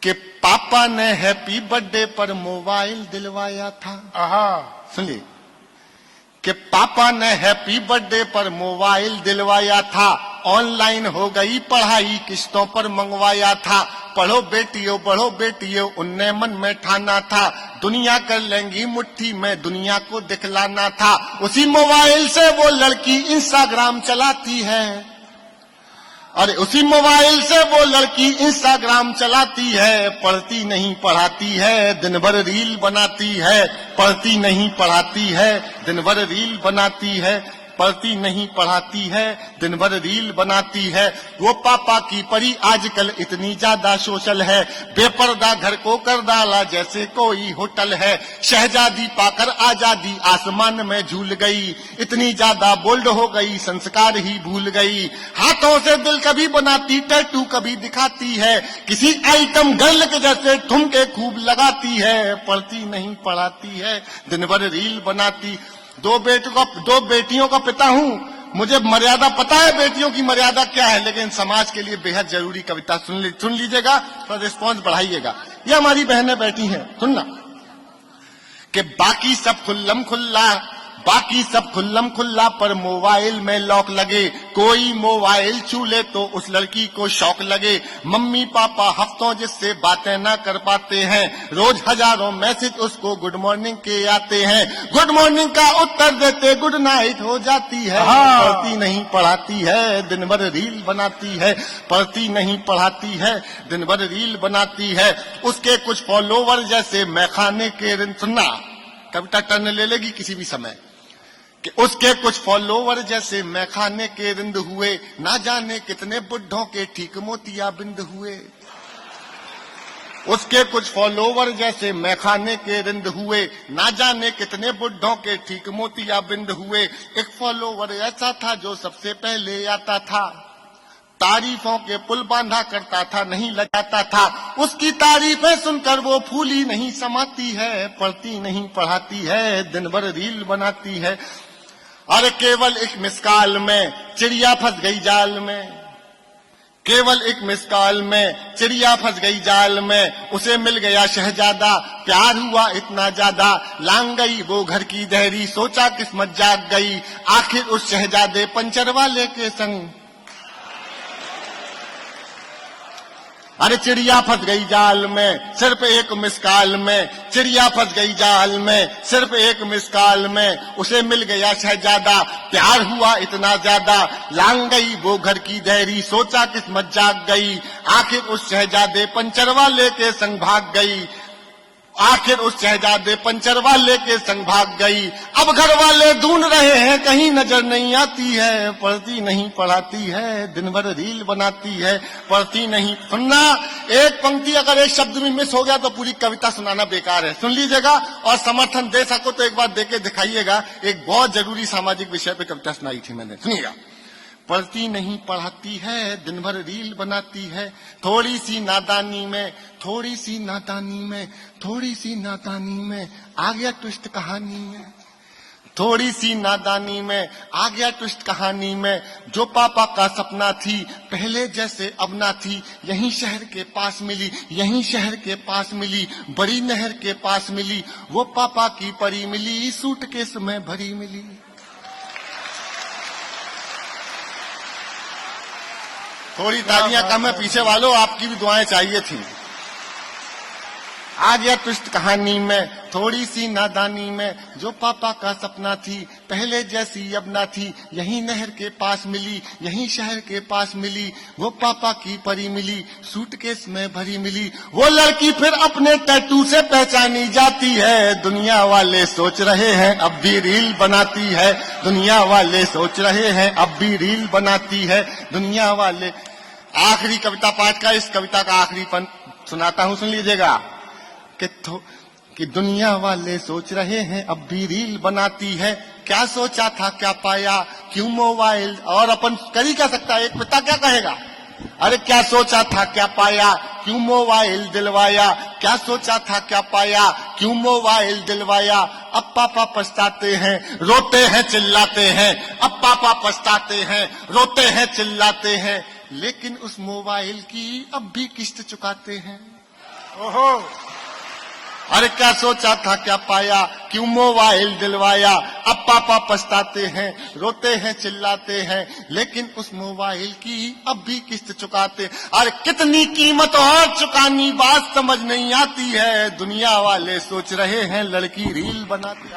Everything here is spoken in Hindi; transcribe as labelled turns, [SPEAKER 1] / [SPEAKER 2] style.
[SPEAKER 1] कि पापा ने हैप्पी बर्थडे पर मोबाइल दिलवाया था। सुनिए कि पापा ने हैप्पी बर्थडे पर मोबाइल दिलवाया था, ऑनलाइन हो गई पढ़ाई किस्तों पर मंगवाया था। पढ़ो बेटियों उनने मन में ठाना था, दुनिया कर लेंगी मुट्ठी में दुनिया को दिखलाना था। उसी मोबाइल से वो लड़की इंस्टाग्राम चलाती है, अरे उसी मोबाइल से वो लड़की इंस्टाग्राम चलाती है। पढ़ती नहीं पढ़ाती है, दिन भर रील बनाती है। पढ़ती नहीं पढ़ाती है, दिन भर रील बनाती है। पढ़ती नहीं पढ़ाती है, दिन भर रील बनाती है। वो पापा की परी आजकल इतनी ज्यादा सोशल है, बेपर्दा घर को कर डाला जैसे कोई होटल है। शहजादी पाकर आजादी आसमान में झूल गई, इतनी ज्यादा बोल्ड हो गई संस्कार ही भूल गई। हाथों से दिल कभी बनाती, टैटू कभी दिखाती है, किसी आइटम गर्ल के जैसे ठुमके खूब लगाती है। पढ़ती नहीं पढ़ाती है, दिन भर रील बनाती। दो बेटियों का पिता हूं, मुझे मर्यादा पता है बेटियों की मर्यादा क्या है, लेकिन समाज के लिए बेहद जरूरी कविता सुन लीजिएगा तो रिस्पॉन्स बढ़ाइएगा। ये हमारी बहनें बैठी हैं, सुनना कि बाकी सब खुल्लम खुल्ला पर मोबाइल में लॉक लगे। कोई मोबाइल छू ले तो उस लड़की को शौक लगे। मम्मी पापा हफ्तों जिससे बातें ना कर पाते हैं, रोज हजारों मैसेज उसको गुड मॉर्निंग के आते हैं। गुड मॉर्निंग का उत्तर देते गुड नाइट हो जाती है। पढ़ती नहीं पढ़ाती है, दिन भर रील बनाती है। पढ़ती नहीं पढ़ाती है, दिन भर रील बनाती है। उसके कुछ फॉलोवर जैसे मैखाने के रिंद, सुनना कविता टर्न ले लेगी किसी भी समय, कि उसके कुछ फॉलोवर जैसे मैखाने के रिंद हुए। ना जाने कितने बुढ़ों के ठीक मोतिया बिंद हुए। उसके कुछ फॉलोवर जैसे मैखाने के रिंद हुए, ना जाने कितने बुढ़ों के ठीक मोतिया बिंद हुए। एक फॉलोवर ऐसा था जो सबसे पहले आता था, तारीफों के पुल बांधा करता था, नहीं लगाता था। उसकी तारीफें सुनकर वो फूली नहीं समाती है। पढ़ती नहीं पढ़ाती है, दिन भर रील बनाती है। और केवल एक मिसकाल में चिड़िया फंस गई जाल में, केवल एक मिसकाल में चिड़िया फंस गई जाल में। उसे मिल गया शहजादा, प्यार हुआ इतना ज्यादा। लांग गई वो घर की देहरी, सोचा किस्मत जाग गई। आखिर उस शहजादे पंचर वाले के संग, अरे चिड़िया फंस गई जाल में सिर्फ एक मिसकाल में। चिड़िया फंस गई जाल में सिर्फ एक मिसकाल में। उसे मिल गया शहजादा, प्यार हुआ इतना ज्यादा। लांग गई वो घर की देहरी, सोचा किस्मत जाग गई। आखिर उस शहजादे पंचर वाले के संग भाग गई। आखिर उस शहजादे पंचर वाले के संग भाग गई। अब घर वाले ढूंढ रहे हैं, कहीं नजर नहीं आती है। पढ़ती नहीं पढ़ाती है, दिन भर रील बनाती है। पढ़ती नहीं, सुनना एक पंक्ति अगर एक शब्द में मिस हो गया तो पूरी कविता सुनाना बेकार है। सुन लीजिएगा और समर्थन दे सको तो एक बार देके दिखाइएगा। एक बहुत जरूरी सामाजिक विषय पे कविता सुनाई थी मैंने, सुनिएगा। पढ़ती नहीं पढ़ाती है, दिन भर रील बनाती है। थोड़ी सी नादानी में आ गया ट्विस्ट कहानी में। थोड़ी सी नादानी में आ गया ट्विस्ट कहानी में। जो पापा का सपना थी पहले जैसे अब ना थी। यहीं शहर के पास मिली, बड़ी नहर के पास मिली। वो पापा की परी मिली, सूटकेस में भरी मिली। थोड़ी तालियां कम है पीछे वालों, आपकी भी दुआएं चाहिए थी। आ गया ट्विस्ट कहानी में, थोड़ी सी नादानी में। जो पापा का सपना थी पहले जैसी अब ना थी। यहीं नहर के पास मिली, यहीं शहर के पास मिली। वो पापा की परी मिली, सूटकेस में भरी मिली। वो लड़की फिर अपने टैटू से पहचानी जाती है। दुनिया वाले सोच रहे हैं अब भी रील बनाती है। दुनिया वाले सोच रहे हैं अब भी रील बनाती है। दुनिया वाले, आखिरी कविता पाठ का, इस कविता का आखिरी पन सुनाता हूं, सुन लीजिएगा। कि दुनिया वाले सोच रहे हैं अब भी रील बनाती है। क्या सोचा था क्या पाया, क्यों मोबाइल, और अपन कर ही क्या सकता है, एक पिता क्या कहेगा। अरे क्या सोचा था क्या पाया, क्यों मोबाइल दिलवाया। क्या सोचा था क्या पाया, क्यों मोबाइल दिलवाया। अब पापा पछताते हैं, रोते हैं चिल्लाते हैं। अब पापा पछताते हैं, रोते हैं चिल्लाते हैं। लेकिन उस मोबाइल की अब भी किस्त चुकाते हैं। ओहो, अरे क्या सोचा था क्या पाया, क्यों मोबाइल दिलवाया। अब पापा पछताते हैं, रोते हैं, चिल्लाते हैं, लेकिन उस मोबाइल की अब भी किस्त चुकाते। अरे कितनी कीमत और चुकानी, बात समझ नहीं आती है। दुनिया वाले सोच रहे हैं लड़की रील बनाती।